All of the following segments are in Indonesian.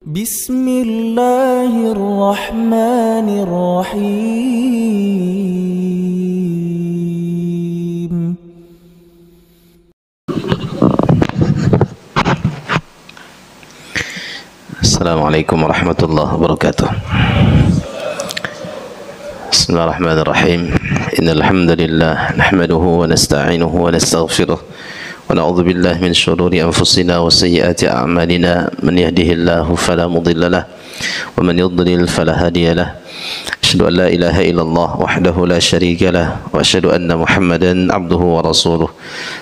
Bismillahirrahmanirrahim. Assalamualaikum warahmatullahi wabarakatuh. Bismillahirrahmanirrahim. Innal hamdalillah nahmaduhu wa nasta'inuhu wa nastaghfiruh wa na'udzu billahi min shururi anfusina wa sayyiati a'malina. Man yahdihillahu fala mudilla lahu wa man yudlil fala hadiya lahu. Asyhadu an la ilaha illallah wahdahu la syarika lahu wa asyhadu anna Muhammadan 'abduhu wa rasuluh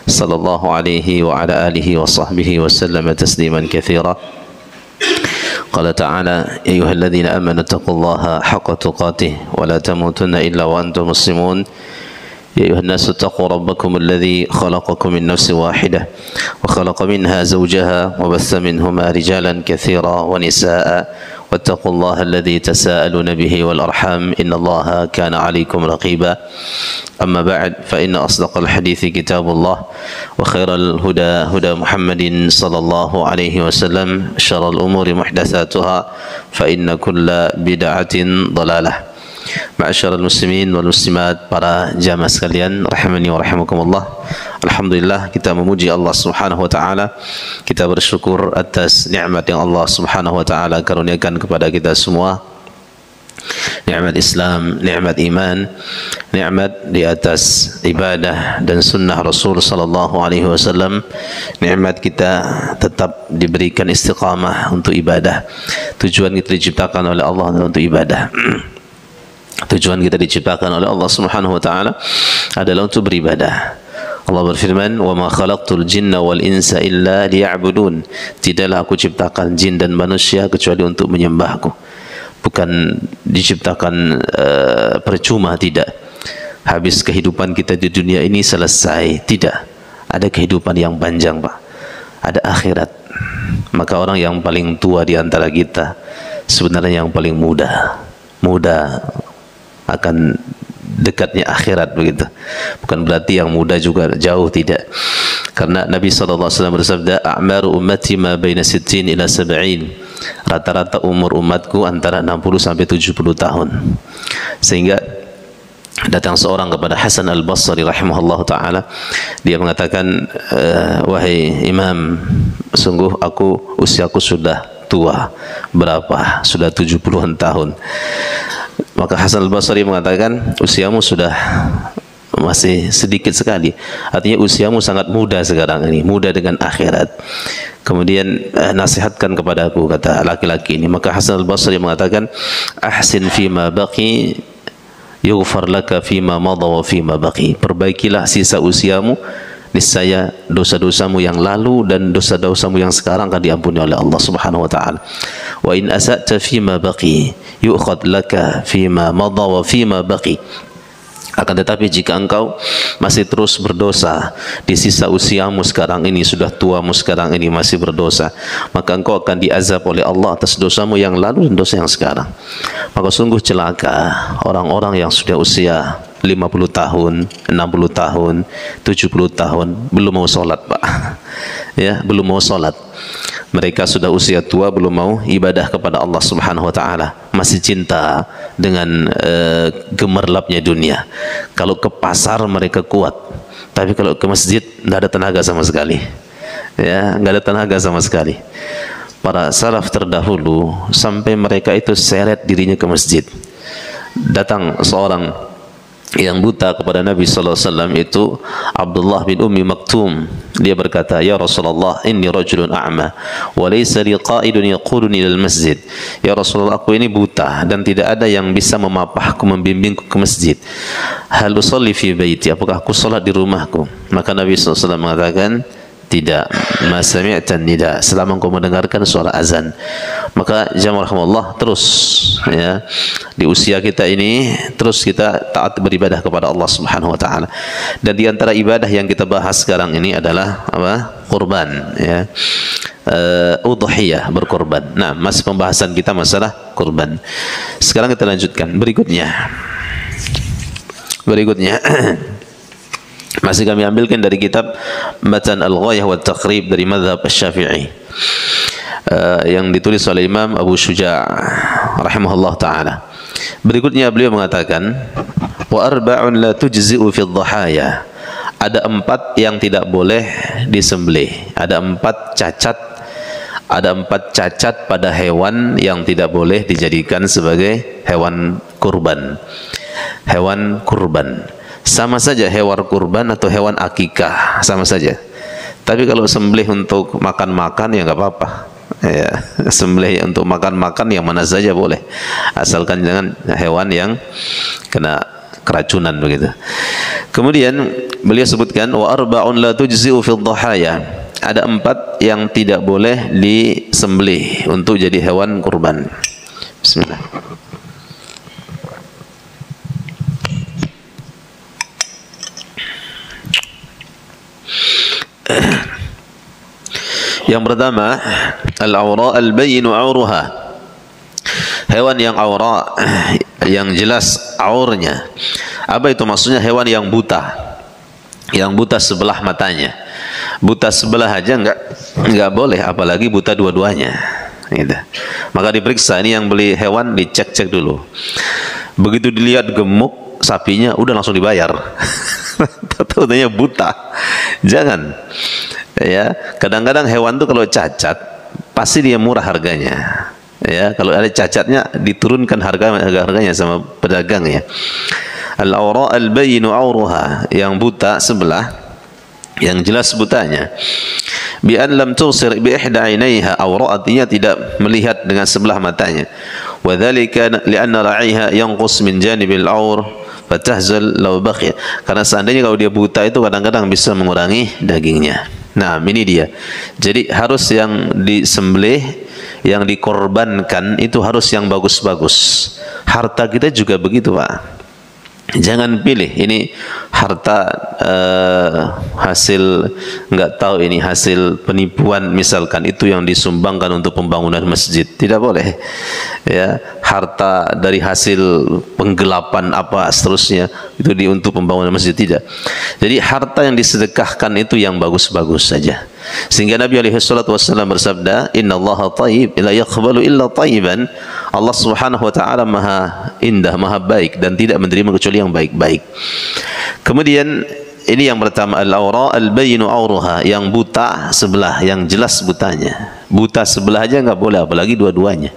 sallallahu alaihi wa ala alihi wa sahbihi wa sallama tasliman katsira. قال تعالى: يا أيها الذين آمنوا اتقوا الله حق تقاته ولا تموتن إلا وأنتم مسلمون. يا أيها الناس اتقوا ربكم الذي خلقكم من نفس واحدة وخلق منها زوجها وبث منهما رجالا كثيرا ونساء واتقوا الله الذي تساءلون به والأرحام إن الله كان عليكم رقيبا. أما بعد فإن أصدق الحديث كتاب الله وخير الهدى هدى محمد صلى الله عليه وسلم. شر الأمور محدثاتها فإن كل بدعة ضلالة. Ma'asyiral muslimin wal muslimat, para jamaah sekalian rahimani wa rahimakumullah. Alhamdulillah, kita memuji Allah Subhanahu wa taala. Kita bersyukur atas nikmat yang Allah Subhanahu wa taala karuniakan kepada kita semua. Nikmat Islam, nikmat iman, nikmat di atas ibadah dan sunnah Rasul sallallahu alaihi wasallam. Nikmat kita tetap diberikan istiqamah untuk ibadah. Tujuan kita diciptakan oleh Allah untuk ibadah. Tujuan kita diciptakan oleh Allah Subhanahu wa taala adalah untuk beribadah. Allah berfirman, "Wa ma khalaqtul jinna wal insa illa liya'budun." Tidaklah aku ciptakan jin dan manusia kecuali untuk menyembahku. Bukan diciptakan percuma, tidak. Habis kehidupan kita di dunia ini selesai, tidak. Ada kehidupan yang panjang, Pak. Ada akhirat. Maka orang yang paling tua di antara kita sebenarnya yang paling muda akan dekatnya akhirat, begitu. Bukan berarti yang muda juga jauh, tidak. Karena Nabi SAW bersabda, "A'maru ummati ma baina 60 ila 70." Rata-rata umur umatku antara 60 sampai 70 tahun. Sehingga datang seorang kepada Hasan Al-Basri rahimahullahu taala, dia mengatakan, "Wahai Imam, sungguh usiaku sudah tua." Berapa? Sudah 70-an tahun. Maka Hasan Al-Basri mengatakan, usiamu sudah masih sedikit sekali. Artinya usiamu sangat muda sekarang ini, muda dengan akhirat. Kemudian nasihatkan kepadaku, kata laki-laki ini. Maka Hasan Al-Basri mengatakan, ahsin fima baqi yughfar laka fima madha wa fima baqi. Perbaikilah sisa usiamu, niscaya dosa-dosamu yang lalu dan dosa-dosamu yang sekarang akan diampuni oleh Allah Subhanahu wa taala. Wa in asa'ta fima baqi yu'khad laka fima madha wa fima baqi. Akan tetapi jika engkau masih terus berdosa di sisa usiamu sekarang ini, sudah tuamu sekarang ini masih berdosa, maka engkau akan diazab oleh Allah atas dosamu yang lalu dan dosa yang sekarang. Maka sungguh celaka orang-orang yang sudah usia 50 tahun, 60 tahun, 70 tahun belum mau sholat, Pak. Ya, belum mau sholat. Mereka sudah usia tua, belum mau ibadah kepada Allah Subhanahu wa taala. Masih cinta dengan gemerlapnya dunia. Kalau ke pasar mereka kuat, tapi kalau ke masjid tidak ada tenaga sama sekali. Ya, nggak ada tenaga sama sekali. Para salaf terdahulu sampai mereka itu seret dirinya ke masjid. Datang seorang yang buta kepada Nabi sallallahu alaihi wasallam, itu Abdullah bin Ummi Maktum. Dia berkata, "Ya Rasulullah, inni rajulun a'ma wa laysa li qa'idun yaquduni ilal masjid." Ya Rasulullah, aku ini buta dan tidak ada yang bisa memapahku, membimbingku ke masjid. Hal usalli fi baiti, apakah aku salat di rumahku? Maka Nabi sallallahu alaihi wasallam mengatakan, tidak. Ma sami'tan nida, selama engkau mendengarkan suara azan. Maka jamaah rahimakumullah, terus ya, di usia kita ini terus kita taat beribadah kepada Allah Subhanahu wa taala. Dan di antara ibadah yang kita bahas sekarang ini adalah apa? Kurban, ya. Udhiyah, berkorban. Nah, masih pembahasan kita masalah kurban. Sekarang kita lanjutkan berikutnya. Masih kami ambilkan dari kitab Matan Al-Ghayah wa Taqrib dari mazhab Syafi'i. yang ditulis oleh Imam Abu Syuja' rahimahullah taala. Berikutnya beliau mengatakan, wa arba'un la tujzi'u fi dhahaya. Ada 4 yang tidak boleh disembelih. Ada 4 cacat pada hewan yang tidak boleh dijadikan sebagai hewan kurban. Hewan kurban sama saja hewan kurban atau hewan akikah, sama saja. Tapi kalau sembelih untuk makan-makan ya nggak apa-apa. Ya, sembelih untuk makan-makan yang mana saja boleh, asalkan jangan hewan yang kena keracunan begitu. Kemudian beliau sebutkan wa arba'un la tujzi'u fi dhahaya. Ada 4 yang tidak boleh disembelih untuk jadi hewan kurban. Bismillah. Yang pertama, al-awra al-bayyinu awruha. Hewan yang awra, yang jelas aurnya. Apa itu maksudnya? Hewan yang buta. Yang buta sebelah matanya. Buta sebelah aja enggak boleh, apalagi buta dua-duanya. Gitu. Maka diperiksa, ini yang beli hewan dicek-cek dulu. Begitu dilihat gemuk sapinya, udah langsung dibayar. Tahu-tahunya buta. Jangan. Ya, kadang-kadang hewan tuh kalau cacat pasti dia murah harganya. Ya, kalau ada cacatnya diturunkan harganya sama pedagang ya. Al-awra al-bayyinu awruha, yang buta sebelah, yang jelas butanya. Bi an lam tusir bi ihda 'ainaiha, awra artinya tidak melihat dengan sebelah matanya. Wa dzalika li'anna ra'iha yanqus min janibil awr fatahzal law baqiya. Karena seandainya kalau dia buta itu kadang-kadang bisa mengurangi dagingnya. Nah, ini dia. Jadi harus yang disembelih, yang dikorbankan itu harus yang bagus-bagus. Harta kita juga begitu, Pak. Jangan pilih ini harta hasil nggak tahu ini hasil penipuan misalkan, itu yang disumbangkan untuk pembangunan masjid. Tidak boleh. Ya, harta dari hasil penggelapan apa seterusnya itu untuk pembangunan masjid, tidak. Jadi harta yang disedekahkan itu yang bagus-bagus saja. Sehingga Nabi alaihi salatu wasallam bersabda, innallaha thayyib la yaqbalu illa thayyiban. Allah Subhanahu wa taala maha indah, maha baik dan tidak menerima kecuali yang baik-baik. Kemudian ini yang pertama, al-awra al-bayyinu awruha, yang buta sebelah, yang jelas butanya. Buta sebelah aja nggak boleh, apalagi dua-duanya.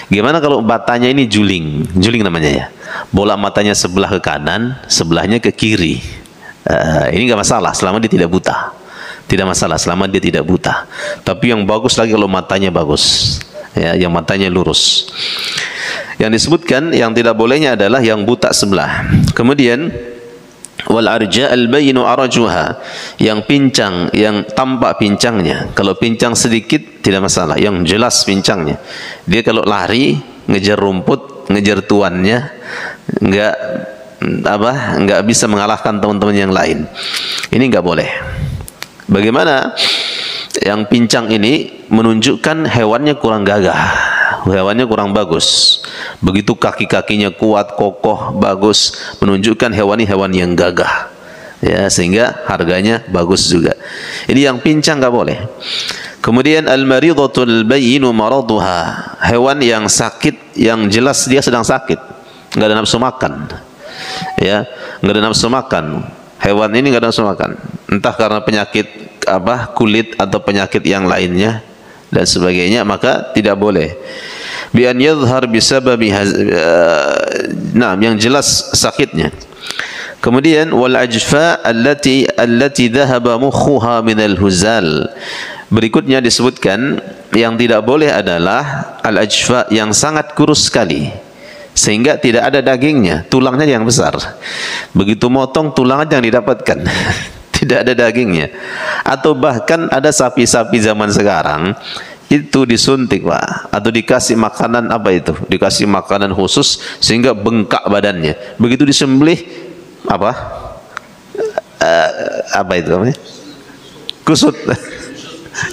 Gimana kalau matanya ini juling? Juling namanya ya. Bola matanya sebelah ke kanan, sebelahnya ke kiri. Ini nggak masalah selama dia tidak buta. Tidak masalah selama dia tidak buta. Tapi yang bagus lagi kalau matanya bagus, ya, yang matanya lurus. Yang disebutkan yang tidak bolehnya adalah yang buta sebelah. Kemudian wal arja al bayyinu arajuha, yang pincang, yang tampak pincangnya. Kalau pincang sedikit tidak masalah, yang jelas pincangnya. Dia kalau lari ngejar rumput, ngejar tuannya, enggak bisa mengalahkan teman-teman yang lain. Ini enggak boleh. Bagaimana yang pincang ini menunjukkan hewannya kurang gagah, hewannya kurang bagus. Begitu kaki-kakinya kuat, kokoh, bagus, menunjukkan hewan ini hewan yang gagah. Ya, sehingga harganya bagus juga. Ini yang pincang nggak boleh. Kemudian al-maridhatul bayyinu maraduha, hewan yang sakit, yang jelas dia sedang sakit, nggak ada nafsu makan. Ya, nggak ada nafsu makan. Hewan ini nggak ada nafsu makan, entah karena penyakit kulit atau penyakit yang lainnya dan sebagainya, maka tidak boleh. Bi an yadhhar bisababi yang jelas sakitnya. Kemudian wal ajfa allati dhahaba mukhuha min al huzal. Berikutnya disebutkan yang tidak boleh adalah al ajfa, yang sangat kurus sekali sehingga tidak ada dagingnya, tulangnya yang besar. Begitu motong tulang aja yang didapatkan. Tidak ada dagingnya. Atau bahkan ada sapi-sapi zaman sekarang itu disuntik, Pak, atau dikasih makanan dikasih makanan khusus sehingga bengkak badannya. Begitu disembelih itu namanya? Kusut.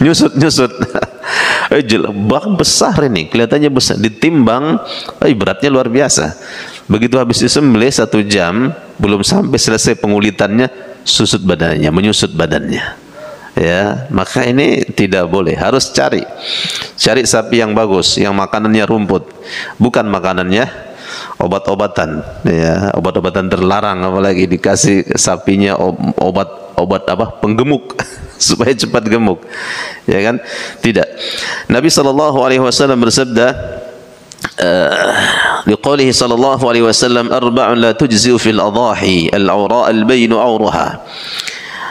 nyusut. Bak besar ini, kelihatannya besar, ditimbang, beratnya luar biasa. Begitu habis disembelih 1 jam, belum sampai selesai pengulitannya, menyusut badannya. ya, maka ini tidak boleh. Harus cari sapi yang bagus, yang makanannya rumput, bukan makanannya obat-obatan, ya, obat-obatan terlarang, apalagi dikasih sapinya obat apa, penggemuk supaya cepat gemuk, ya kan? Tidak. Nabi SAW bersabda, liqaulihi sallallahu alaihi wasallam, arba'un la tujzi'u fil adhahi, al-awra' al-baynu awruha.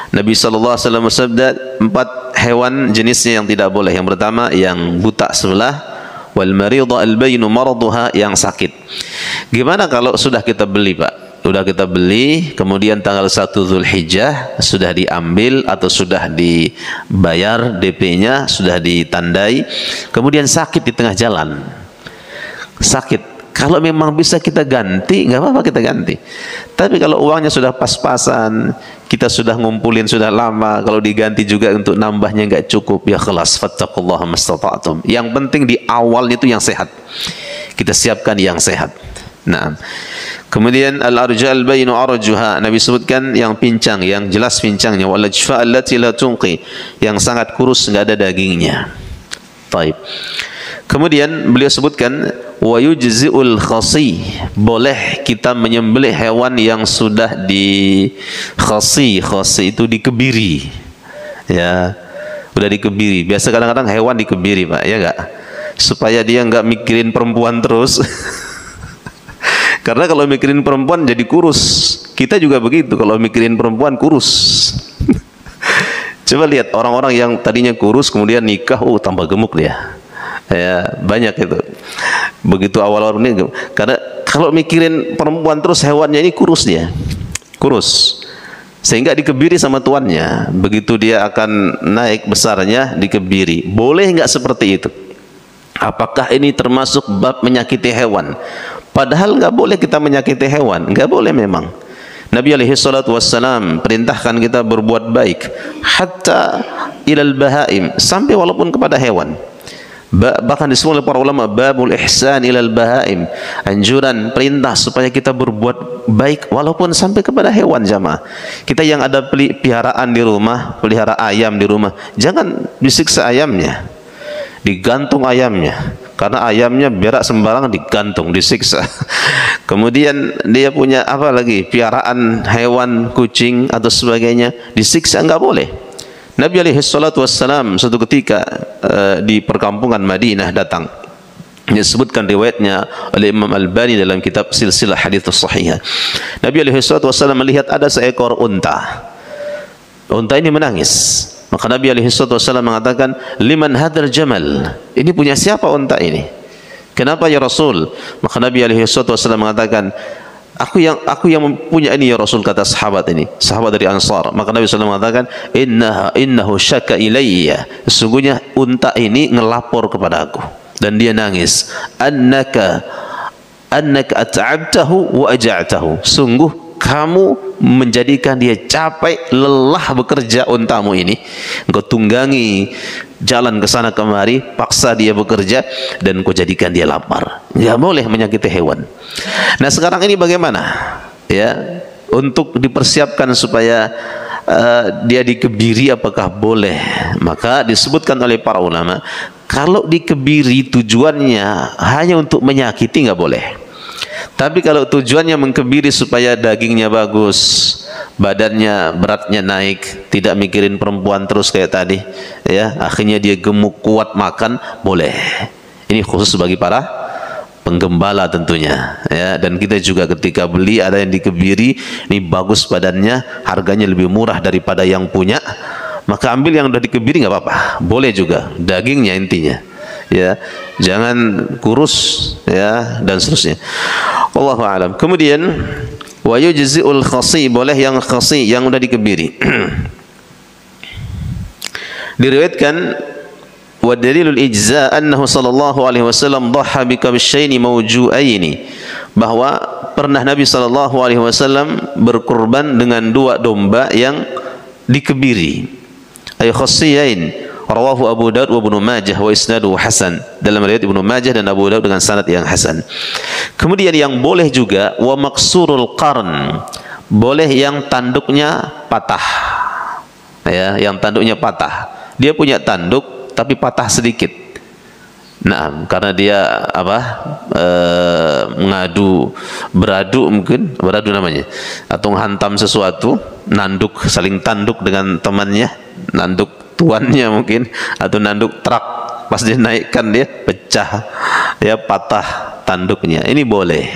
Nabi SAW bersabda, 4 hewan jenisnya yang tidak boleh. Yang pertama, yang buta sebelah, wal marida al-baynu maraduha, yang sakit. Gimana kalau sudah kita beli, Pak? Sudah kita beli, kemudian tanggal 1 Zulhijjah sudah diambil atau sudah dibayar DP-nya, sudah ditandai, kemudian sakit di tengah jalan. Sakit. Kalau memang bisa kita ganti, nggak apa-apa kita ganti. Tapi kalau uangnya sudah pas-pasan, kita sudah ngumpulin sudah lama, kalau diganti juga untuk nambahnya nggak cukup, ya khalas, fattaqullaha mastata'tum. Yang penting di awal itu yang sehat. Kita siapkan yang sehat. Nah, kemudian al-arja al-baynu arjuha, Nabi sebutkan yang pincang, yang jelas pincangnya, wal ajfa allati la tunqi, yang sangat kurus nggak ada dagingnya. Taib. Kemudian beliau sebutkan wa yujzi'ul khasi, boleh kita menyembelih hewan yang sudah di khasi itu dikebiri, ya, udah dikebiri. Biasa kadang-kadang hewan dikebiri, Pak, ya enggak, supaya dia enggak mikirin perempuan terus. Karena kalau mikirin perempuan jadi kurus. Kita juga begitu, kalau mikirin perempuan kurus. Coba lihat orang-orang yang tadinya kurus kemudian nikah, tambah gemuk dia. Ya, banyak itu. Begitu awal-awal ini, karena kalau mikirin perempuan terus, hewannya ini kurus dia. Kurus. Sehingga dikebiri sama tuannya. Begitu dia akan naik besarnya, dikebiri. Boleh nggak seperti itu? Apakah ini termasuk bab menyakiti hewan? Padahal nggak boleh kita menyakiti hewan. Nggak boleh memang. Nabi SAW perintahkan kita berbuat baik hatta ilal bahaim, sampai walaupun kepada hewan. Bahkan disebut oleh para ulama babul ihsan ilal bahaim, anjuran perintah supaya kita berbuat baik walaupun sampai kepada hewan. Jamaah, kita yang ada peliharaan di rumah, pelihara ayam di rumah, jangan disiksa ayamnya, digantung ayamnya, karena ayamnya berak sembarangan digantung, disiksa. Kemudian dia punya apa lagi, piaraan hewan, kucing atau sebagainya, disiksa, nggak boleh. Nabi SAW suatu ketika di perkampungan Madinah datang, disebutkan riwayatnya oleh Imam Albani dalam kitab Silsilah Hadits Shahihah. Nabi SAW melihat ada seekor unta. Unta ini menangis. Maka Nabi SAW mengatakan, liman hadal jamal, ini punya siapa unta ini? Kenapa ya Rasul? Maka Nabi SAW mengatakan, Aku yang punya ini ya Rasul, kata sahabat ini, sahabat dari Ansar. Maka Nabi SAW mengatakan, innahu syaka ilayya, sesungguhnya unta ini ngelapor kepada aku dan dia nangis, annaka at'abtahu wa aja'tahu, sungguh kamu menjadikan dia capek, lelah bekerja untamu ini. Engkau tunggangi jalan ke sana kemari, paksa dia bekerja, dan engkau jadikan dia lapar. Nggak boleh menyakiti hewan. Nah, sekarang ini bagaimana? Ya, untuk dipersiapkan supaya dia dikebiri, apakah boleh? Maka disebutkan oleh para ulama, kalau dikebiri tujuannya hanya untuk menyakiti, nggak boleh. Tapi kalau tujuannya mengkebiri supaya dagingnya bagus, badannya, beratnya naik, tidak mikirin perempuan terus kayak tadi, ya, akhirnya dia gemuk, kuat makan, boleh. Ini khusus bagi para penggembala tentunya, ya. Dan kita juga ketika beli ada yang dikebiri, ini bagus badannya, harganya lebih murah daripada yang punya, maka ambil yang udah dikebiri, nggak apa-apa, boleh juga, dagingnya intinya, ya, jangan kurus, ya, dan seterusnya. Wallahu a'lam. Kemudian wa yujzi'ul khasi, boleh yang khasi, yang udah dikebiri. Diriwayatkan wa dalilul ijza annahu sallallahu alaihi wasallam dhaha bi kabshaini mawju'aini, bahwa pernah Nabi sallallahu alaihi wasallam berkurban dengan 2 domba yang dikebiri, ay khasiyain. Rawahu Abu Daud wa Ibnu Majah wa isnaduhu hasan, dalam riwayat Ibnu Majah dan Abu Daud dengan sanad yang hasan. Kemudian yang boleh juga wa maqsurul qarn, boleh yang tanduknya patah. ya, yang tanduknya patah. Dia punya tanduk tapi patah sedikit. Nah, karena dia beradu mungkin, beradu namanya, atau menghantam sesuatu, nanduk, saling tanduk dengan temannya, nanduk tuannya mungkin, atau nanduk truk, pas dia naikkan dia pecah, dia patah tanduknya. Ini boleh.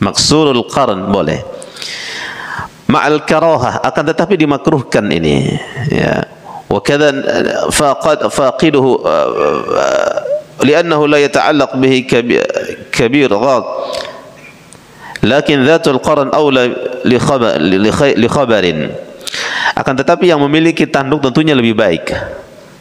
Maksurul qarn boleh. Ma'al karahah, akan tetapi dimakruhkan ini, ya. Wa kadza faqiduhu li'annahu la yata'allaq bihi kabir ghad, lakin dhatul qarn aula li khabarin. Akan tetapi yang memiliki tanduk tentunya lebih baik,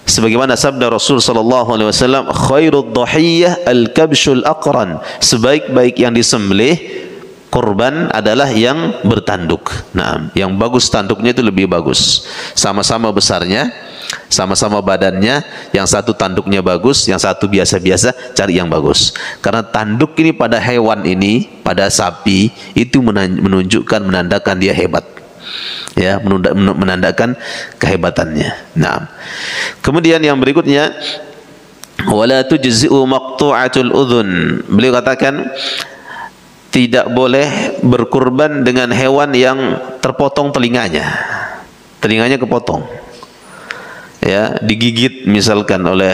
sebagaimana sabda Rasul sallallahu alaihi wasallam, khairud dhahiyyah al-kabshul aqran, sebaik-baik yang disembelih kurban adalah yang bertanduk. Nah, yang bagus tanduknya itu lebih bagus. Sama-sama besarnya, sama-sama badannya, yang satu tanduknya bagus, yang satu biasa-biasa, cari yang bagus. Karena tanduk ini pada hewan ini, pada sapi itu menunjukkan, menandakan dia hebat. Ya, menandakan kehebatannya. Nah, kemudian yang berikutnya, wala tujzi'u maqtu'atul udhun. Beliau katakan tidak boleh berkurban dengan hewan yang terpotong telinganya. Telinganya kepotong. Ya, digigit misalkan oleh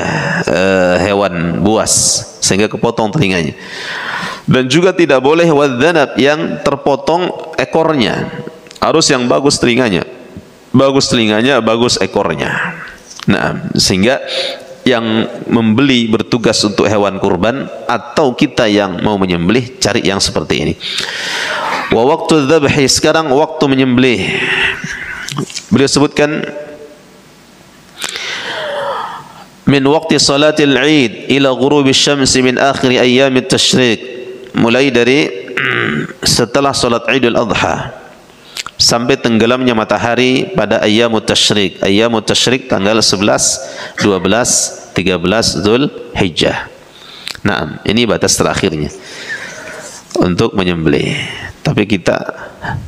hewan buas sehingga kepotong telinganya. Dan juga tidak boleh wadhanab, yang terpotong ekornya. Harus yang bagus telinganya. Bagus telinganya, bagus ekornya. Nah, sehingga yang membeli bertugas untuk hewan kurban atau kita yang mau menyembelih, cari yang seperti ini. Wa waqtu dzabhi, sekarang waktu menyembelih. Beliau sebutkan min waqti salatil Eid ila ghurubi syamsi min akhir ayyam at-tasyrik, mulai dari setelah salat Idul Adha sampai tenggelamnya matahari pada ayyamut tasyrik. Ayyamut tasyrik tanggal 11, 12, 13 Dzulhijjah. Nah, ini batas terakhirnya untuk menyembelih. Tapi kita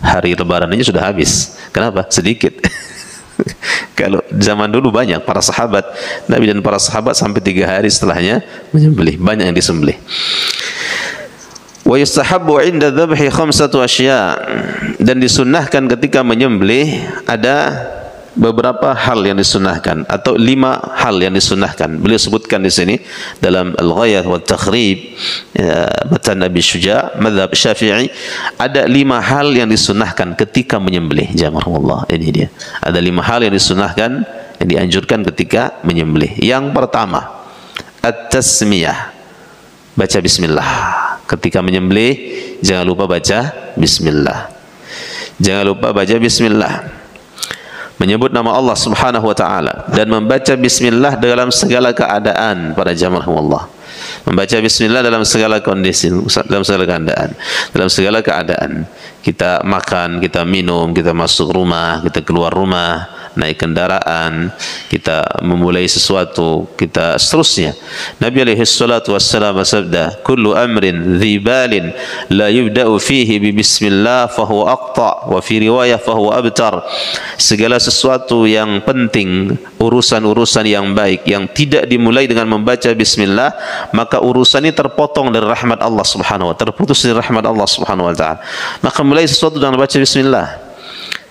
hari lebaran ini sudah habis. Kenapa? Sedikit. Kalau zaman dulu banyak para sahabat, Nabi dan para sahabat sampai 3 hari setelahnya menyembelih, banyak yang disembelih. Wa yustahabbu 'inda dzabhi khamsatu asya', dan disunnahkan ketika menyembelih ada beberapa hal yang disunnahkan, atau 5 hal yang disunnahkan. Beliau sebutkan di sini dalam Al-Ghayah wa Takhrib, matan Abi Syuja', mazhab Syafi'i, ada 5 hal yang disunnahkan ketika menyembelih. Jazakumullah, ini dia. Ada 5 hal yang disunnahkan, yang dianjurkan ketika menyembelih. Yang pertama, at-tasmiyah, baca bismillah. Ketika menyembelih jangan lupa baca bismillah. Jangan lupa baca bismillah. Menyebut nama Allah Subhanahu wa taala dan membaca bismillah dalam segala keadaan para jamaah Allah. Membaca bismillah dalam segala kondisi, dalam segala keadaan. Dalam segala keadaan. Kita makan, kita minum, kita masuk rumah, kita keluar rumah, naik kendaraan, kita memulai sesuatu, kita seterusnya. Nabi alaihi salatu wassalam bersabda, kullu amrin dhibalin la yubda'u fihi bi bismillah fahuwa aqta, wa fi riwayah fahuwa abtar. Segala sesuatu yang penting, urusan-urusan yang baik yang tidak dimulai dengan membaca bismillah, maka urusan ini terpotong dari rahmat Allah Subhanahu wa taala, terputus dari rahmat Allah Subhanahu wa taala. Maka mulai sesuatu dengan baca bismillah.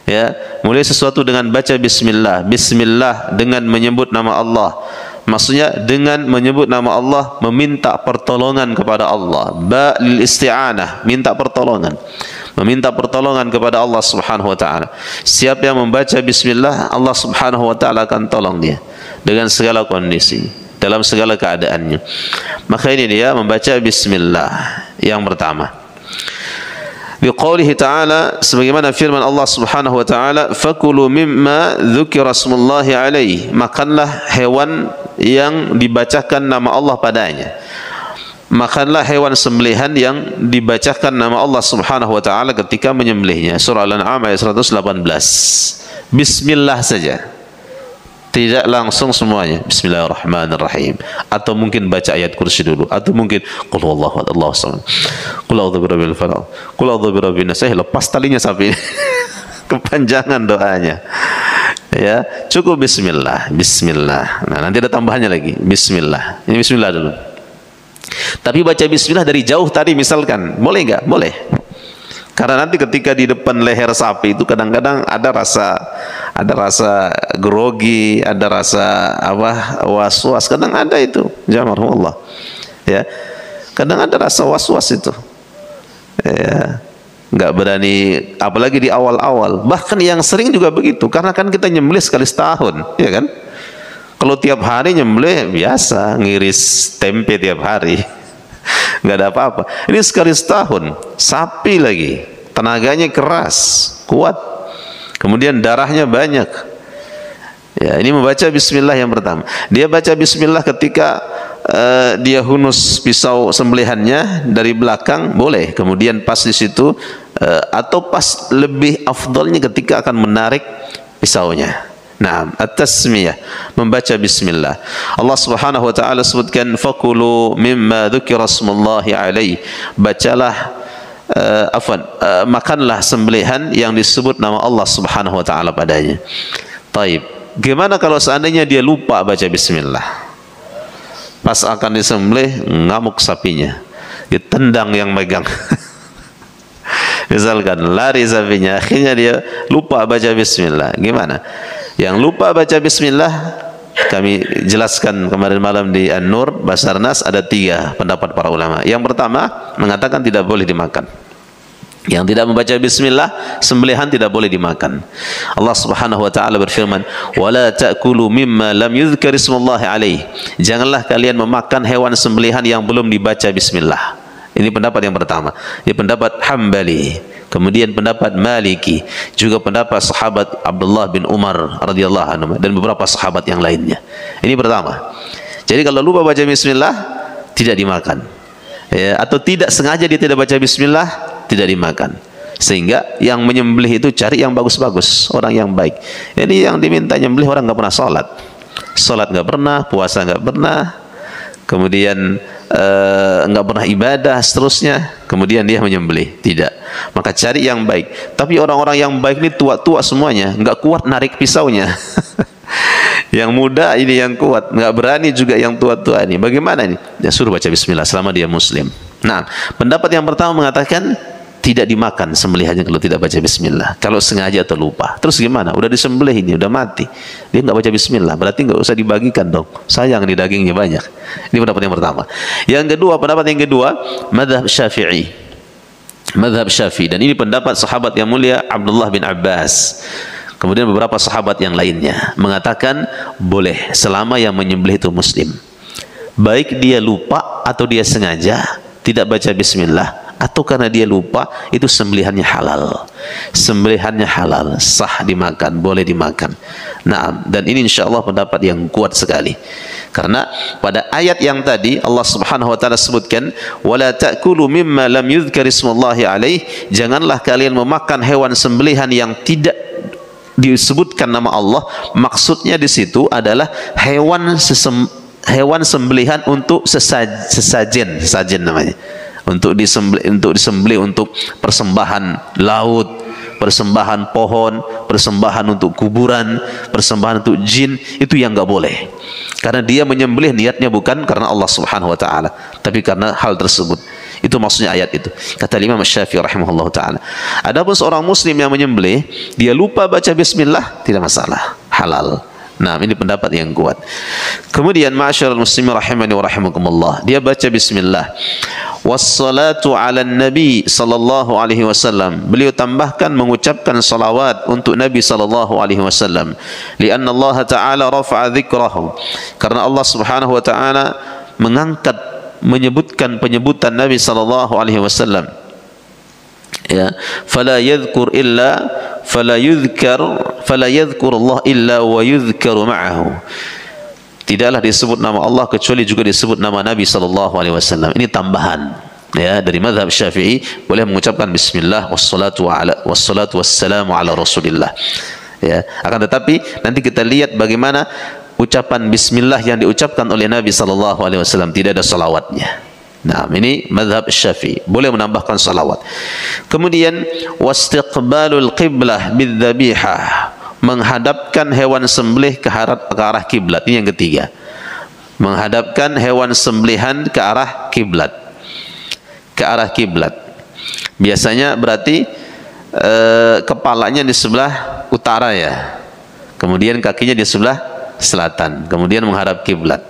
Ya, mulai sesuatu dengan baca bismillah. Bismillah dengan menyebut nama Allah. Maksudnya dengan menyebut nama Allah, meminta pertolongan kepada Allah. Ba lil isti'anah, minta pertolongan. Meminta pertolongan kepada Allah Subhanahu wa taala. Siapa yang membaca bismillah, Allah Subhanahu wa taala akan tolong dia dengan segala kondisi, dalam segala keadaannya. Maka ini dia membaca bismillah yang pertama. Biqaulihi ta'ala, sebagaimana firman Allah Subhanahu wa ta'ala, fakulu mimma dzukira smullahi alaihi, makanlah hewan yang dibacakan nama Allah padanya. Makanlah hewan sembelihan yang dibacakan nama Allah Subhanahu wa ta'ala ketika menyembelihnya. Surah Al-An'am ayat 118. Bismillah saja, tidak langsung semuanya bismillahirrahmanirrahim, atau mungkin baca ayat kursi dulu, atau mungkin qul huwallahu ahad Allahu samad, qul a'udzu birabbil falaq, qul a'udzu birabbin nas. Lepas talinya sampai kepanjangan doanya, Ya, cukup bismillah, bismillah. Nah, nanti ada tambahannya lagi, bismillah. Ini bismillah dulu. Tapi baca bismillah dari jauh tadi misalkan, boleh nggak? Boleh. Karena nanti ketika di depan leher sapi itu kadang-kadang ada rasa grogi, ada rasa apa was-was, kadang ada itu. Jazakumullah. Ya. Kadang ada rasa was-was itu. Ya. Nggak berani, apalagi di awal-awal. Bahkan yang sering juga begitu, karena kan kita nyembelih sekali setahun, ya kan? Kalau tiap hari nyembelih biasa, ngiris tempe tiap hari, nggak ada apa-apa. Ini sekali setahun, sapi lagi, tenaganya keras, kuat, kemudian darahnya banyak. Ya, ini membaca bismillah yang pertama. Dia baca bismillah ketika dia hunus pisau sembelihannya dari belakang, boleh. Kemudian pas di situ atau pas lebih afdalnya ketika akan menarik pisaunya. Nah, at-tasmiyah, membaca bismillah. Allah Subhanahu wa taala sebutkan fakulu mimma dzukira smullahi alaihi. Bacalah makanlah sembelihan yang disebut nama Allah Subhanahu wa taala padanya. Taib. Gimana kalau seandainya dia lupa baca bismillah? Pas akan disembelih ngamuk sapinya. Ditendang yang megang. Misalkan lari sapinya, akhirnya dia lupa baca bismillah. Gimana? Yang lupa baca bismillah, kami jelaskan kemarin malam di An-Nur Basarnas, ada 3 pendapat para ulama. Yang pertama mengatakan tidak boleh dimakan. Yang tidak membaca bismillah, sembelihan tidak boleh dimakan. Allah Subhanahu wa taala berfirman, "Wala ta'kulu mimma lam yuzkar ismullahi alaihi." Janganlah kalian memakan hewan sembelihan yang belum dibaca bismillah. Ini pendapat yang pertama. Ini pendapat Hambali, kemudian pendapat Maliki, juga pendapat sahabat Abdullah bin Umar radhiyallahu anhu dan beberapa sahabat yang lainnya. Ini pertama. Jadi kalau lupa baca bismillah tidak dimakan. Ya, atau tidak sengaja dia tidak baca bismillah, tidak dimakan. Sehingga yang menyembelih itu cari yang bagus-bagus, orang yang baik. Jadi yang diminta nyembelih orang nggak pernah sholat nggak pernah, puasa nggak pernah, kemudian nggak pernah ibadah seterusnya, kemudian dia menyembelih, tidak. Maka cari yang baik. Tapi orang-orang yang baik ini tua-tua semuanya, nggak kuat narik pisaunya. Yang muda ini yang kuat, nggak berani juga yang tua-tua ini. Bagaimana ini? Ya suruh baca bismillah selama dia muslim. Nah, pendapat yang pertama mengatakan tidak dimakan sembelihannya kalau tidak baca bismillah, kalau sengaja atau lupa. Terus gimana? Udah disembelih ini, udah mati, dia nggak baca bismillah, berarti nggak usah dibagikan dong, sayang nih dagingnya banyak. Ini pendapat yang pertama. Pendapat yang kedua, mazhab Syafi'i. Mazhab Syafi'i, dan ini pendapat sahabat yang mulia Abdullah bin Abbas. Kemudian beberapa sahabat yang lainnya mengatakan boleh selama yang menyembelih itu muslim. Baik dia lupa atau dia sengaja tidak baca bismillah, atau karena dia lupa, itu sembelihannya halal. Sembelihannya halal, sah dimakan, boleh dimakan. Nah, dan ini insyaallah pendapat yang kuat sekali. Karena pada ayat yang tadi Allah Subhanahu wa taala sebutkan, "Wala ta'kulu mimma lam yuzkar ismullahi alaihi." Janganlah kalian memakan hewan sembelihan yang tidak disebutkan nama Allah. Maksudnya di situ adalah hewan sembelihan untuk sesajen namanya. Untuk disembelih untuk persembahan laut, persembahan pohon, persembahan untuk kuburan, persembahan untuk jin, itu yang nggak boleh. Karena dia menyembelih niatnya bukan karena Allah Subhanahu wa taala, tapi karena hal tersebut. Itu maksudnya ayat itu. Kata Imam Syafi'i rahimahullah taala. Adapun seorang muslim yang menyembelih, dia lupa baca bismillah, tidak masalah, halal. Nah, ini pendapat yang kuat. Kemudian ma'asyiral muslimin rahimani wa rahimakumullah, dia baca bismillah. Wassalatu 'alan nabi sallallahu alaihi wasallam. Beliau tambahkan mengucapkan salawat untuk Nabi sallallahu alaihi wasallam. Lianna Allah taala rafa'a dzikrahu. Karena Allah Subhanahu wa taala mengangkat menyebutkan penyebutan Nabi sallallahu alaihi wasallam. Ya, fala yadhkur Allah illa wa yudhkaru ma'ahu. Tidaklah disebut nama Allah kecuali juga disebut nama Nabi sallallahu alaihi wasallam. Ini tambahan ya dari mazhab Syafi'i, boleh mengucapkan bismillah wassalatu wassalamu ala Rasulillah. Ya, akan tetapi nanti kita lihat bagaimana ucapan bismillah yang diucapkan oleh Nabi sallallahu alaihi wasallam, tidak ada salawatnya. Nah, ini mazhab Syafi'i, boleh menambahkan salawat. Kemudian wastiqbalul qiblah bidzabihah, menghadapkan hewan sembelih ke arah kiblat. Ini yang ketiga. Menghadapkan hewan sembelihan ke arah kiblat. Ke arah kiblat. Biasanya berarti kepalanya di sebelah utara ya. Kemudian kakinya di sebelah selatan. Kemudian menghadap kiblat.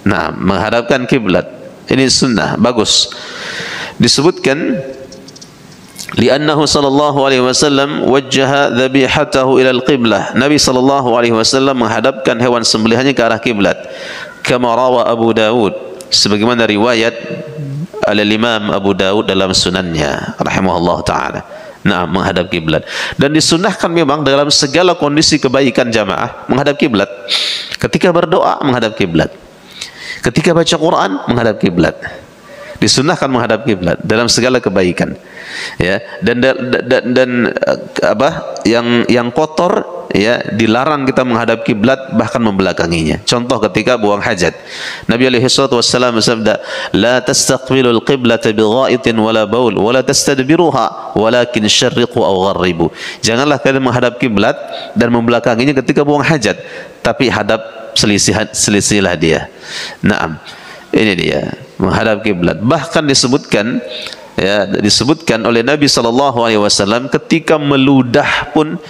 Nah, menghadapkan kiblat. Ini sunnah, bagus. Disebutkan li'annahu sallallahu alaihi wasallam wajjaha dhabihatahu ila al-qiblah. Nabi sallallahu alaihi wasallam menghadapkan hewan sembelihannya ke arah kiblat. Kama rawa Abu Dawud, sebagaimana riwayat al-Imam Abu Dawud dalam sunannya rahimahullah taala. Nah, menghadap kiblat. Dan disunnahkan memang dalam segala kondisi kebaikan jamaah menghadap kiblat. Ketika berdoa menghadap kiblat. Ketika baca Quran menghadap kiblat. Disunnahkan menghadap kiblat dalam segala kebaikan, ya. Dan apa yang kotor, ya, dilarang kita menghadap kiblat, bahkan membelakanginya. Contoh ketika buang hajat, Nabi alaihi salatu wassalam bersabda, la tastaqbilul qiblata bighaitin wala baul wala tastadbiruha walakin syarriqu aw gharribu. Janganlah kalian menghadap kiblat dan membelakanginya ketika buang hajat, tapi hadap selisilah dia. Naam, ini dia menghadap kiblat. Bahkan disebutkan, ya, disebutkan oleh Nabi sallallahu alaihi wasallam ketika meludah pun,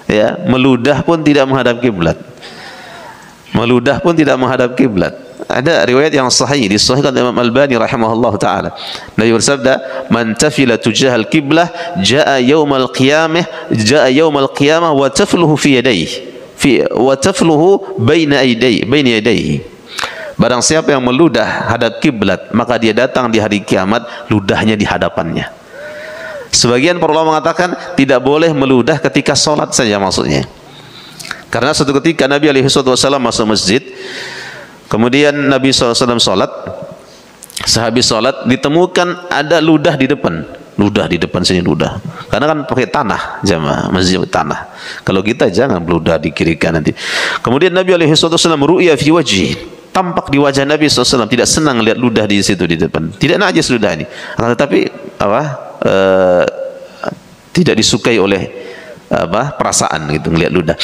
ya, meludah pun tidak menghadap kiblat. Meludah pun tidak menghadap kiblat. Ada riwayat yang sahih disahihkan Imam Albani rahimahullah taala. Nabi bersabda, "Man tafila tujahal qiblah jaa yaumal qiyamah wa tafluhu fi yadayhi wa tafluhu baina yadayhi." Barang siapa yang meludah hadap kiblat, maka dia datang di hari kiamat, ludahnya di hadapannya. Sebagian para ulama mengatakan tidak boleh meludah ketika solat saja maksudnya. Karena suatu ketika Nabi alaihi wasallam masuk masjid, kemudian Nabi SAW solat, sehabis solat ditemukan ada ludah di depan. Ludah di depan sini, ludah. Karena kan pakai tanah, jamaah, masjid tanah. Kalau kita jangan meludah di kiri kanan nanti. Kemudian Nabi alaihi wasallam ru'ya fi wajhi, tampak di wajah Nabi SAW tidak senang lihat ludah di situ di depan. Tidak najis ludah ini, tetapi tidak disukai oleh perasaan gitu melihat ludah.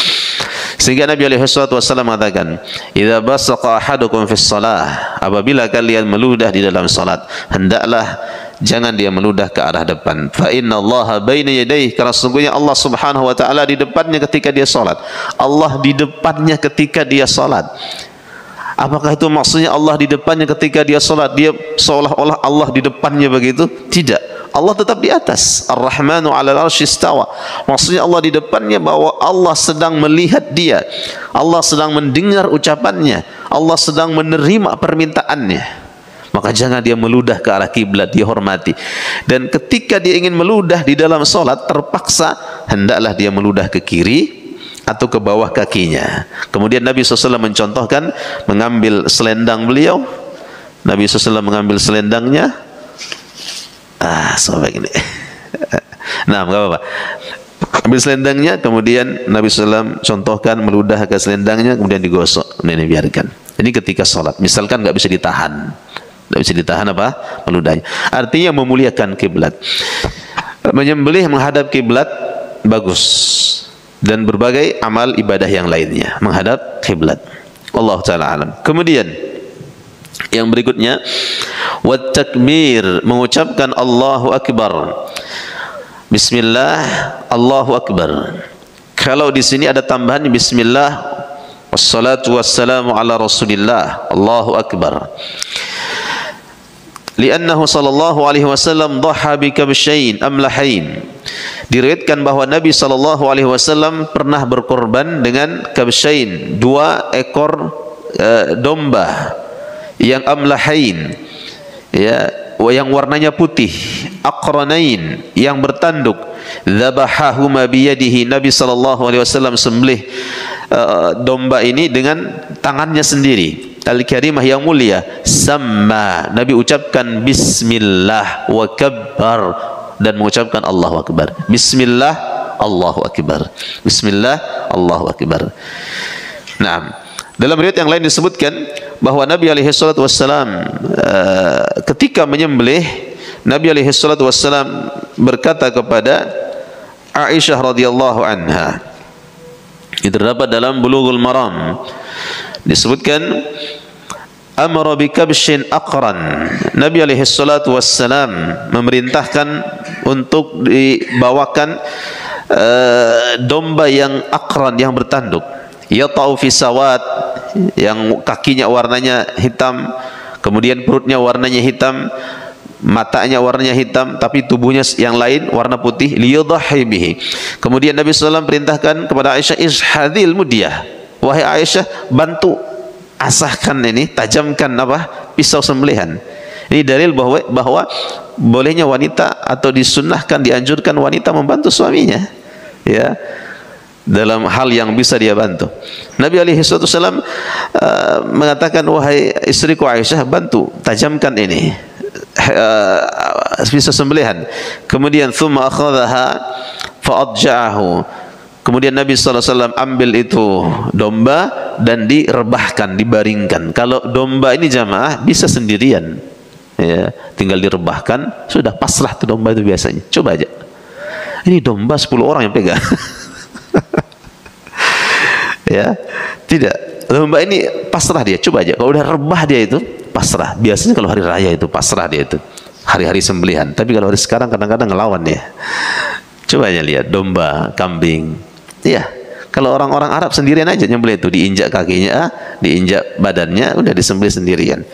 Sehingga Nabi alaihi wasallam mengatakan, "Idza basaqa ahadukum fis shalah," apabila kalian meludah di dalam salat, hendaklah jangan dia meludah ke arah depan. Fa innallaha baina yadayhi, karena sesungguhnya Allah Subhanahu wa taala di depannya ketika dia salat. Allah di depannya ketika dia salat. Apakah itu maksudnya Allah di depannya ketika dia salat, dia seolah-olah Allah di depannya begitu? Tidak. Allah tetap di atas. Ar-Rahmanu 'alal 'arsy istawa. Maksudnya Allah di depannya bahwa Allah sedang melihat dia. Allah sedang mendengar ucapannya. Allah sedang menerima permintaannya. Maka jangan dia meludah ke arah kiblat, dia hormati. Dan ketika dia ingin meludah di dalam salat, terpaksa hendaklah dia meludah ke kiri atau ke bawah kakinya. Kemudian Nabi SAW mencontohkan mengambil selendang beliau. Nabi SAW mengambil selendangnya. Sobek ini. Nah, enggak apa-apa. Ambil selendangnya, kemudian Nabi SAW contohkan meludah ke selendangnya, kemudian digosok, kemudian dibiarkan. Ini ketika sholat. Misalkan nggak bisa ditahan, nggak bisa ditahan apa? Meludahnya. Artinya memuliakan kiblat. Menyembelih menghadap kiblat bagus. Dan berbagai amal ibadah yang lainnya menghadap kiblat. Allah taala alam. Kemudian yang berikutnya, wat takbir, mengucapkan Allahu akbar. Bismillah, Allahu akbar. Kalau di sini ada tambahan bismillah wassalatu wassalamu ala Rasulillah, Allahu akbar. Li'annahu sallallahu alaihi wasallam dhaha bi kabshain amlahain. Diriwayatkan bahwa Nabi sallallahu alaihi wasallam pernah berkorban dengan kabshain, 2 ekor domba yang amlahain, ya, yang warnanya putih, aqranain, yang bertanduk. Dzabahahuma biyadihi, Nabi sallallahu alaihi wasallam sembelih domba ini dengan tangannya sendiri. Al-Karimah yang mulia. Sama, Nabi ucapkan bismillah wa kabbar, dan mengucapkan Allahu akbar. Bismillah, Allahu akbar. Bismillah, Allahu akbar. Nah, dalam riwayat yang lain disebutkan bahwa Nabi alaihi salatu wassalam ketika menyembelih, Nabi alaihi salatu wassalam berkata kepada Aisyah radhiyallahu anha, Itu terdapat dalam Bulughul Maram. Disebutkan amara bi kabshin aqran. Nabi alaihi salatu wassalam memerintahkan untuk dibawakan domba yang aqran, yang bertanduk, yata'u fi sawat, yang kakinya warnanya hitam, kemudian perutnya warnanya hitam, matanya warnanya hitam, tapi tubuhnya yang lain warna putih, liyudhahi bihi. Kemudian Nabi SAW perintahkan kepada Aisyah, ishadil mudiyah, wahai Aisyah, bantu asahkan ini, tajamkan apa, pisau sembelihan. Ini dalil bahwa bolehnya wanita atau disunnahkan, dianjurkan wanita membantu suaminya, ya, dalam hal yang bisa dia bantu. Nabi SAW mengatakan, wahai istriku Aisyah, bantu tajamkan ini pisau sembelihan. Kemudian thumma akhadhaha fa'adja'ahu. Kemudian Nabi SAW ambil itu domba dan direbahkan, dibaringkan. Kalau domba ini jamaah bisa sendirian, ya, tinggal direbahkan, sudah pasrah tuh domba itu biasanya. Coba aja, ini domba 10 orang yang pegang. Ya, tidak, domba ini pasrah dia. Coba aja, kalau udah rebah dia itu pasrah. Biasanya kalau hari raya itu pasrah dia itu, hari-hari sembelihan. Tapi kalau hari sekarang kadang-kadang ngelawan ya. Coba aja lihat domba, kambing. Ya, kalau orang-orang Arab sendirian aja nyembelih itu, diinjak kakinya, diinjak badannya, udah disembelih sendirian.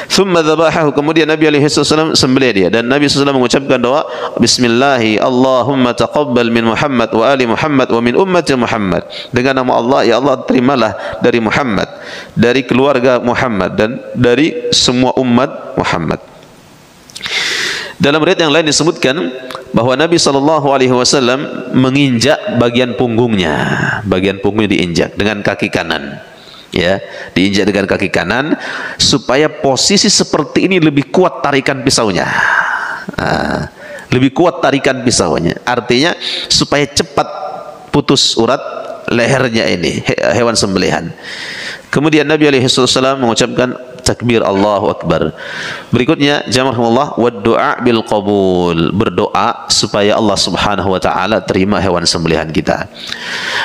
Thumma dhabahahu, kemudian Nabi alaihi wasallam sembelih dia, dan Nabi SAW mengucapkan doa, Bismillahi Allahumma taqabbal min Muhammad wa ali Muhammad wa min ummati Muhammad. Dengan nama Allah, ya Allah, terimalah dari Muhammad, dari keluarga Muhammad, dan dari semua umat Muhammad. Dalam riwayat yang lain disebutkan bahwa Nabi SAW menginjak bagian punggungnya diinjak dengan kaki kanan, ya, diinjak dengan kaki kanan supaya posisi seperti ini lebih kuat tarikan pisaunya, lebih kuat tarikan pisaunya, artinya supaya cepat putus urat lehernya ini hewan sembelihan. Kemudian Nabi SAW mengucapkan takbir Allahu Akbar. Berikutnya jamaahullah, wa du'a bil qabul, berdoa supaya Allah Subhanahu wa taala terima hewan sembelihan kita.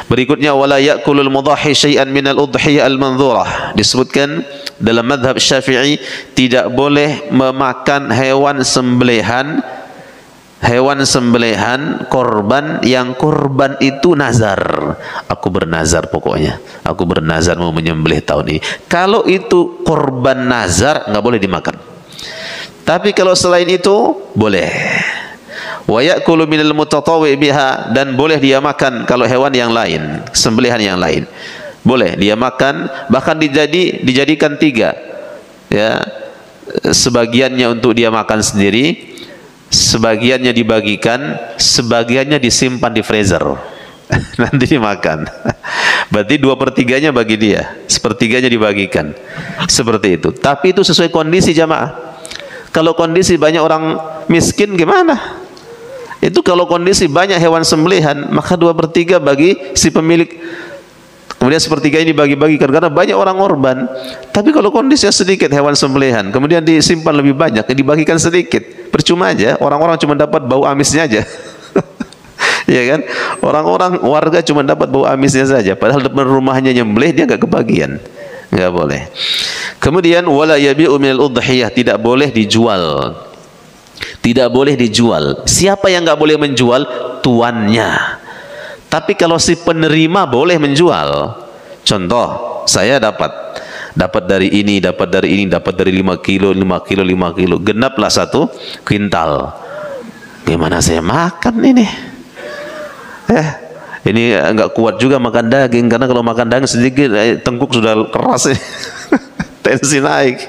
Berikutnya wala ya'kulul mudhahi syai'an minal udhiyah al manzurah. Disebutkan dalam mazhab Syafi'i tidak boleh memakan hewan sembelihan korban yang korban itu nazar. Aku bernazar, pokoknya aku bernazar mau menyembelih tahun ini. Kalau itu korban nazar nggak boleh dimakan. Tapi kalau selain itu boleh. Wa ya'kulu minal mutatawwi biha, dan boleh dia makan kalau hewan yang lain, sembelihan yang lain. Boleh dia makan, bahkan dijadikan 3. Ya. Sebagiannya untuk dia makan sendiri, sebagiannya dibagikan, sebagiannya disimpan di freezer. Nanti dimakan. Berarti 2/3-nya bagi dia, 1/3-nya dibagikan. Seperti itu. Tapi itu sesuai kondisi jamaah. Kalau kondisi banyak orang miskin gimana? Itu kalau kondisi banyak hewan sembelihan, maka 2/3 bagi si pemilik. Kemudian 1/3 ini dibagi-bagikan karena banyak orang korban. Tapi kalau kondisinya sedikit hewan sembelihan, kemudian disimpan lebih banyak, dibagikan sedikit, percuma aja. Orang-orang cuma dapat bau amisnya aja. Ya kan? Orang-orang warga cuma dapat bau amisnya saja. Padahal depan rumahnya nyembelih dia nggak kebagian. Nggak boleh. Kemudian wala yabi'u minal udhiyah, tidak boleh dijual. Tidak boleh dijual. Siapa yang nggak boleh menjual? Tuannya. Tapi kalau si penerima boleh menjual. Contoh, saya dapat dari ini, dapat dari 5 kilo, genaplah 1 kuintal. Gimana saya makan ini? Ini enggak kuat juga makan daging, karena kalau makan daging sedikit tengkuk sudah keras. Tensi naik.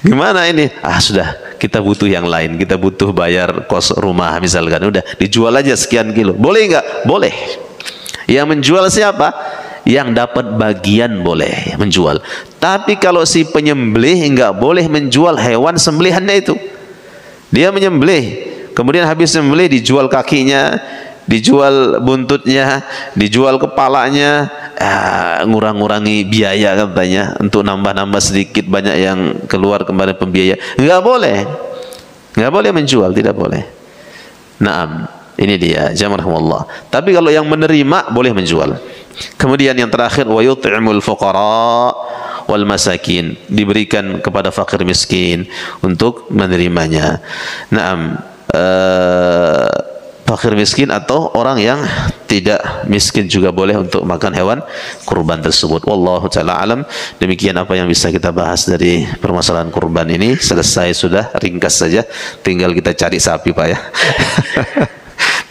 Gimana ini? Sudah, kita butuh yang lain, kita butuh bayar kos rumah misalkan, udah dijual aja sekian kilo. Boleh enggak? Boleh. Yang menjual siapa? Yang dapat bagian boleh menjual. Tapi kalau si penyembelih enggak boleh menjual hewan sembelihannya itu. Dia menyembelih, kemudian habis menyembelih dijual kakinya, dijual buntutnya, dijual kepalanya, ngurang-ngurangi biaya katanya, untuk nambah-nambah sedikit, banyak yang keluar kembali pembiaya. Enggak boleh, enggak boleh menjual, tidak boleh. Naam, ini dia jamaahullah. Tapi kalau yang menerima boleh menjual. Kemudian yang terakhir, wa yut'imul fuqara wal masakin, diberikan kepada fakir miskin untuk menerimanya. Naam, fakir miskin atau orang yang tidak miskin juga boleh untuk makan hewan kurban tersebut. Wallahu taala alam. Demikian apa yang bisa kita bahas dari permasalahan kurban ini. Selesai sudah, ringkas saja. Tinggal kita cari sapi, Pak, ya.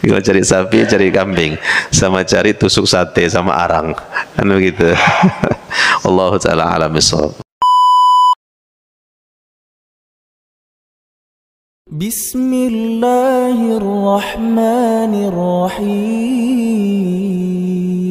Tinggal cari sapi, cari kambing, sama cari tusuk sate sama arang. Kan begitu. Wallahu taala alam bissawab. Bismillahirrahmanirrahim.